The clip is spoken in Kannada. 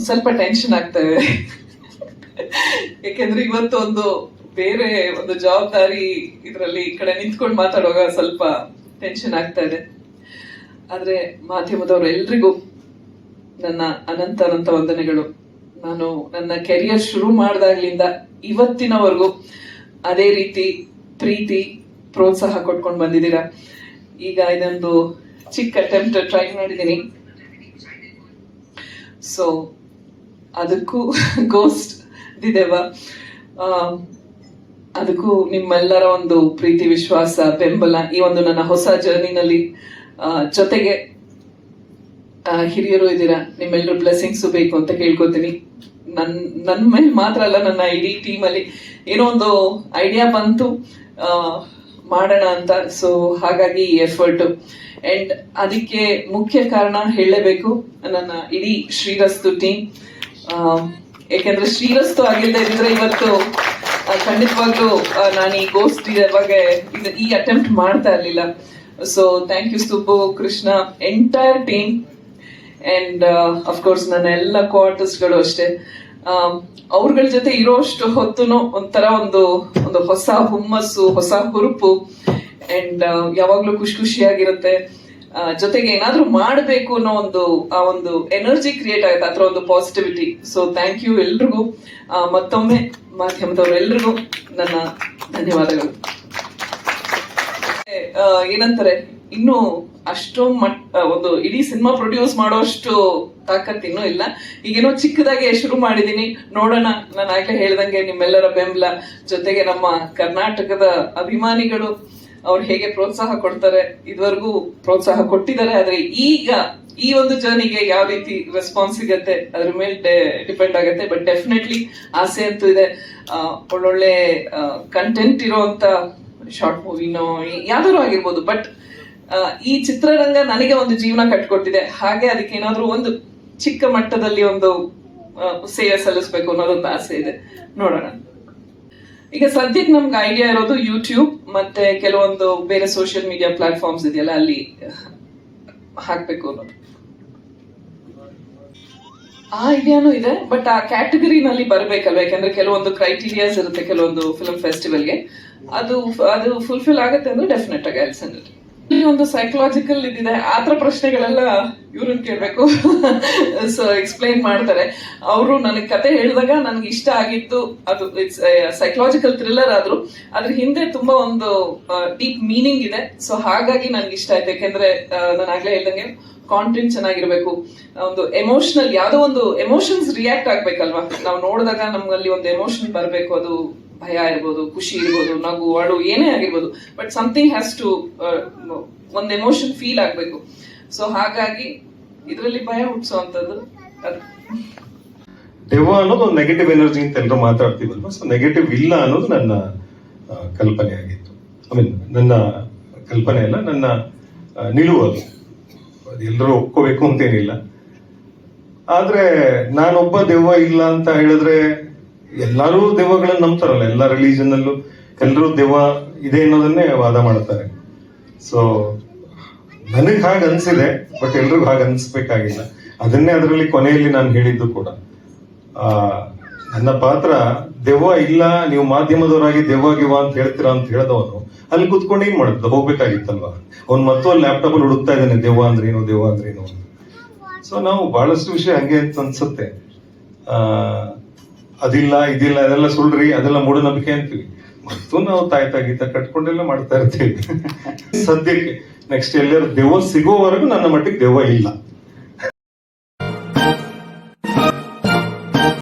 ಸ್ವಲ್ಪ ಟೆನ್ಷನ್ ಆಗ್ತಾ ಇದೆ. ಯಾಕೆಂದ್ರೆ ಇವತ್ತು ಒಂದು ಬೇರೆ ಒಂದು ಜವಾಬ್ದಾರಿ ಇದರಲ್ಲಿ ಈ ಕಡೆ ನಿಂತ್ಕೊಂಡು ಮಾತಾಡುವಾಗ ಸ್ವಲ್ಪ ಟೆನ್ಷನ್ ಆಗ್ತಾ ಇದೆ. ಆದ್ರೆ ಮಾಧ್ಯಮದವರು ಎಲ್ರಿಗೂ ನನ್ನ ಅನಂತ ಅನಂತ ವಂದನೆಗಳು. ನಾನು ನನ್ನ ಕೆರಿಯರ್ ಶುರು ಮಾಡಿದಾಗ್ಲಿಂದ ಇವತ್ತಿನವರೆಗೂ ಅದೇ ರೀತಿ ಪ್ರೀತಿ ಪ್ರೋತ್ಸಾಹ ಕೊಟ್ಕೊಂಡು ಬಂದಿದ್ದೀರಾ. ಈಗ ಇದೊಂದು ಚಿಕ್ಕ ಅಟೆಂಪ್ಟ್ ಟ್ರೈ ಮಾಡಿದ್ದೀನಿ. ಸೊ ಅದಕ್ಕೂ ಗೋಸ್ಟ್ ದಿದೇವ, ಅದಕ್ಕೂ ನಿಮ್ಮೆಲ್ಲರ ಒಂದು ಪ್ರೀತಿ, ವಿಶ್ವಾಸ, ಬೆಂಬಲ ಈ ಒಂದು ನನ್ನ ಹೊಸ ಜರ್ನಿನಲ್ಲಿ ಜೊತೆಗೆ ಹಿರಿಯರು ಇದ್ದೀರಾ. ನಿಮ್ಮೆಲ್ಲರೂ ಬ್ಲೆಸ್ಸಿಂಗ್ಸು ಬೇಕು ಅಂತ ಕೇಳ್ಕೊತೀನಿ. ನನ್ನ ಮೇಲೆ ಮಾತ್ರ ಅಲ್ಲ, ನನ್ನ ಇಡೀ ಟೀಮಲ್ಲಿ ಏನೋ ಒಂದು ಐಡಿಯಾ ಬಂತು ಮಾಡೋಣ ಅಂತ. ಸೊ ಹಾಗಾಗಿ ಈ ಎಫರ್ಟ್. ಅಂಡ್ ಅದಕ್ಕೆ ಮುಖ್ಯ ಕಾರಣ ಹೇಳಲೇಬೇಕು, ನನ್ನ ಇಡೀ ಶ್ರೀರಸ್ತು ಟೀಮ್. ಯಾಕೆಂದ್ರೆ ಶ್ರೀರಸ್ತು ಆಗಿಲ್ಲದೆ ಇದ್ರೆ ಇವತ್ತು ಖಂಡಿತವಾಗ್ಲೂ ನಾನು ಈ ಗೋಸ್ಟ್ ಬಗ್ಗೆ ಈ ಅಟೆಂಪ್ಟ್ ಮಾಡ್ತಾ ಇರ್ಲಿಲ್ಲ. So thank you Subbu, Krishna, entire team. And of course ನನ್ನ ಎಲ್ಲ ಕೋ-ಆರ್ಟಿಸ್ಟ್ಗಳು ಅಷ್ಟೇ. ಅವ್ರಗಳ ಜೊತೆ ಇರೋಷ್ಟು ಹೊತ್ತು ಒಂಥರ ಒಂದು ಹೊಸ ಹುಮ್ಮಸ್ಸು, ಹೊಸ ಹುರುಪು, ಅಂಡ್ ಯಾವಾಗ್ಲೂ ಖುಷಿಯಾಗಿರುತ್ತೆ. ಜೊತೆಗೆ ಏನಾದ್ರೂ ಮಾಡಬೇಕು ಅನ್ನೋ ಒಂದು ಎನರ್ಜಿ ಕ್ರಿಯೇಟ್ ಆಗುತ್ತೆ, ಆ ಒಂದು ಪಾಸಿಟಿವಿಟಿ. ಸೊ ಥ್ಯಾಂಕ್ ಯು ಎಲ್ರಿಗೂ. ಮತ್ತೊಮ್ಮೆ ಮಾಧ್ಯಮದವ್ರು ಎಲ್ರಿಗೂ ನನ್ನ ಧನ್ಯವಾದಗಳು. ಏನಂತಾರೆ, ಇನ್ನು ಒಂದು ಇಡೀ ಸಿನಿಮಾ ಪ್ರೊಡ್ಯೂಸ್ ಮಾಡೋಷ್ಟು ತಾಕತ್ ಇನ್ನೂ ಇಲ್ಲ. ಈಗೇನೋ ಚಿಕ್ಕದಾಗಿ ಶುರು ಮಾಡಿದೀನಿ, ನೋಡೋಣ. ನಾನು ಆಗ್ಲೇ ಹೇಳ್ದಂಗೆ ನಿಮ್ಮೆಲ್ಲರ ಬೆಂಬಲ, ಜೊತೆಗೆ ನಮ್ಮ ಕರ್ನಾಟಕದ ಅಭಿಮಾನಿಗಳು ಅವ್ರು ಹೇಗೆ ಪ್ರೋತ್ಸಾಹ ಕೊಡ್ತಾರೆ, ಇದುವರೆಗೂ ಪ್ರೋತ್ಸಾಹ ಕೊಟ್ಟಿದ್ದಾರೆ. ಆದ್ರೆ ಈಗ ಈ ಒಂದು ಜರ್ನಿಗೆ ಯಾವ ರೀತಿ ರೆಸ್ಪಾನ್ಸ್ ಸಿಗತ್ತೆ ಅದ್ರ ಮೇಲೆ ಡಿಪೆಂಡ್ ಆಗುತ್ತೆ. ಬಟ್ ಡೆಫಿನೆಟ್ಲಿ ಆಸೆ ಅಂತೂ ಇದೆ, ಒಳ್ಳೊಳ್ಳೆ ಕಂಟೆಂಟ್ ಇರೋಂತ ಶಾರ್ಟ್ ಮೂವಿನೋ ಯಾವ್ದಾದ್ರು ಆಗಿರ್ಬೋದು. ಬಟ್ ಈ ಚಿತ್ರರಂಗ ನನಗೆ ಒಂದು ಜೀವನ ಕಟ್ಕೊಟ್ಟಿದೆ, ಹಾಗೆ ಅದಕ್ಕೆ ಏನಾದ್ರೂ ಒಂದು ಚಿಕ್ಕ ಮಟ್ಟದಲ್ಲಿ ಒಂದು ಸೇವೆ ಸಲ್ಲಿಸ್ಬೇಕು ಅನ್ನೋದೊಂದು ಆಸೆ ಇದೆ. ನೋಡೋಣ. ಈಗ ಸದ್ಯಕ್ಕೆ ನಮ್ಗೆ ಐಡಿಯಾ ಇರೋದು ಯೂಟ್ಯೂಬ್ ಮತ್ತೆ ಕೆಲವೊಂದು ಬೇರೆ ಸೋಷಿಯಲ್ ಮೀಡಿಯಾ ಪ್ಲಾಟ್ಫಾರ್ಮ್ಸ್ ಇದೆಯಲ್ಲ, ಅಲ್ಲಿ ಹಾಕ್ಬೇಕು ಅನ್ನೋದು ಆ ಐಡಿಯಾನು ಇದೆ. ಬಟ್ ಆ ಕ್ಯಾಟಗರಿನಲ್ಲಿ ಬರ್ಬೇಕಲ್ವ, ಯಾಕಂದ್ರೆ ಕೆಲವೊಂದು ಕ್ರೈಟೀರಿಯಾಸ್ ಇರುತ್ತೆ ಕೆಲವೊಂದು ಫಿಲ್ಮ್ ಫೆಸ್ಟಿವಲ್ಗೆ. ಅದು ಫುಲ್ಫಿಲ್ ಆಗುತ್ತೆ ಅಂದ್ರೆ ಡೆಫಿನೆಟ್ ಆಗಿ ಐಲ್ ಸೆಂಡ್ ಇಟ್. ಈ ಒಂದು ಸೈಕಲಾಜಿಕಲ್ ಇದಿದೆ, ಆತರ ಪ್ರಶ್ನೆಗಳೆಲ್ಲ ಇವ್ರನ್ನ ಕೇಳ್ಬೇಕು. ಸೊ ಎಕ್ಸ್ಪ್ಲೈನ್ ಮಾಡ್ತಾರೆ ಅವರು. ನನಗೆ ಕತೆ ಹೇಳಿದಾಗ ನನ್ಗೆ ಇಷ್ಟ ಆಗಿತ್ತು, ಅದು ಇಟ್ಸ್ ಸೈಕಲಾಜಿಕಲ್ ಥ್ರಿಲ್ಲರ್ ಆದ್ರೂ ಅದ್ರ ಹಿಂದೆ ತುಂಬಾ ಒಂದು ಡೀಪ್ ಮೀನಿಂಗ್ ಇದೆ. ಸೊ ಹಾಗಾಗಿ ನನ್ಗೆ ಇಷ್ಟ ಆಯ್ತು. ಯಾಕೆಂದ್ರೆ ನಾನು ಆಗ್ಲೇ ಹೇಳ್ದಂಗೆ ಕಾಂಟೆಂಟ್ ಚೆನ್ನಾಗಿರ್ಬೇಕು, ಒಂದು ಎಮೋಷನಲ್, ಯಾವ್ದೋ ಒಂದು ಎಮೋಷನ್ಸ್ ರಿಯಾಕ್ಟ್ ಆಗ್ಬೇಕಲ್ವಾ. ನಾವು ನೋಡಿದಾಗ ನಮ್ಗಲ್ಲಿ ಒಂದು ಎಮೋಷನ್ ಬರ್ಬೇಕು. ಅದು ಭಯ ಇರ್ಬೋದು, ಖುಷಿ ಇರ್ಬೋದು, ನಗು, ಅಳು, ಏನೇ ಆಗಿರ್ಬೋದು. ಬಟ್ ಸಮಥಿಂಗ್ ಹ್ಯಾಸ್ ಟು ಒಂದು ಎಮೋಷನ್ ಫೀಲ್ ಆಗ್ಬೇಕು. ಸೊ ಹಾಗಾಗಿ ಇದರಲ್ಲಿ ಭಯ ಹುಟ್ಟಿಸುವಂತದ್ದು ಅದು. ದೆವ್ವ ಅನ್ನೋದು ಒಂದು ನೆಗೆಟಿವ್ ಎನರ್ಜಿ ಅಂತ ಎಲ್ಲರೂ ಮಾತಾಡ್ತೀವಲ್ವಾ. ಸೊ ನೆಗೆಟಿವ್ ಇಲ್ಲ ಅನ್ನೋದು ನನ್ನ ಕಲ್ಪನೆ ಆಗಿತ್ತು. ನನ್ನ ಕಲ್ಪನೆ ಅಲ್ಲ, ನನ್ನ ನಿಲುವು ಅದು. ಎಲ್ಲರೂ ಒಪ್ಕೋಬೇಕು ಅಂತೇನಿಲ್ಲ. ಆದ್ರೆ ನಾನೊಬ್ಬ ದೆವ್ವ ಇಲ್ಲ ಅಂತ ಹೇಳಿದ್ರೆ ಎಲ್ಲರೂ ದೆವ್ವಗಳನ್ನ ನಂಬ್ತಾರಲ್ಲ. ಎಲ್ಲ ರಿಲಿಜನ್ ಅಲ್ಲೂ ಎಲ್ಲರೂ ದೆವ್ವ ಇದೆ ಅನ್ನೋದನ್ನೇ ವಾದ ಮಾಡ್ತಾರೆ. ಸೊ ನನಗ್ ಹಾಗೆ ಅನ್ಸಿದೆ, ಬಟ್ ಎಲ್ರಿಗೂ ಹಾಗೆ ಅನ್ಸ್ಬೇಕಾಗಿಲ್ಲ. ಅದನ್ನೇ ಅದರಲ್ಲಿ ಕೊನೆಯಲ್ಲಿ ನಾನು ಹೇಳಿದ್ದು ಕೂಡ. ನನ್ನ ಪಾತ್ರ ದೆವ್ವ ಇಲ್ಲ, ನೀವು ಮಾಧ್ಯಮದವರಾಗಿ ದೆವ್ವ ಗಿವ್ವ ಅಂತ ಹೇಳ್ತೀರಾ ಅಂತ ಹೇಳಿದವನು ಅಲ್ಲಿ ಕುತ್ಕೊಂಡು ಏನ್ ಮಾಡುತ್ತೆ, ಹೋಗ್ಬೇಕಾಗಿತ್ತಲ್ವಾ. ಅವ್ನು ಮತ್ತು ಅಲ್ಲಿ ಲ್ಯಾಪ್ಟಾಪ್ ಅಲ್ಲಿ ಹುಡುಕ್ತಾ ಇದ್ದಾನೆ ದೆವ್ವ ಅಂದ್ರೇನು, ದೆವ್ವ ಅಂದ್ರೇನು. ಸೊ ನಾವು ಬಹಳಷ್ಟು ವಿಷಯ ಹಂಗೆ ಅಂತ ಅನ್ಸುತ್ತೆ. ಅದಿಲ್ಲ, ಇದಿಲ್ಲ, ಅದೆಲ್ಲ ಸುಳ್ರಿ, ಅದೆಲ್ಲ ಮೂಢನಂಬಿಕೆ ಅಂತೀವಿ. ಮತ್ತು ನಾವು ತಾಯ್ತಾ ಗೀತ ಕಟ್ಕೊಂಡೆಲ್ಲ ಮಾಡ್ತಾ ಇರ್ತೀವಿ. ಸದ್ಯಕ್ಕೆ ನೆಕ್ಸ್ಟ್ ಎಲ್ಲರೂ ದೆವ್ವ ಸಿಗೋವರೆಗೂ ನನ್ನ ಮಟ್ಟಿಗೆ ದೆವ್ವ ಇಲ್ಲ.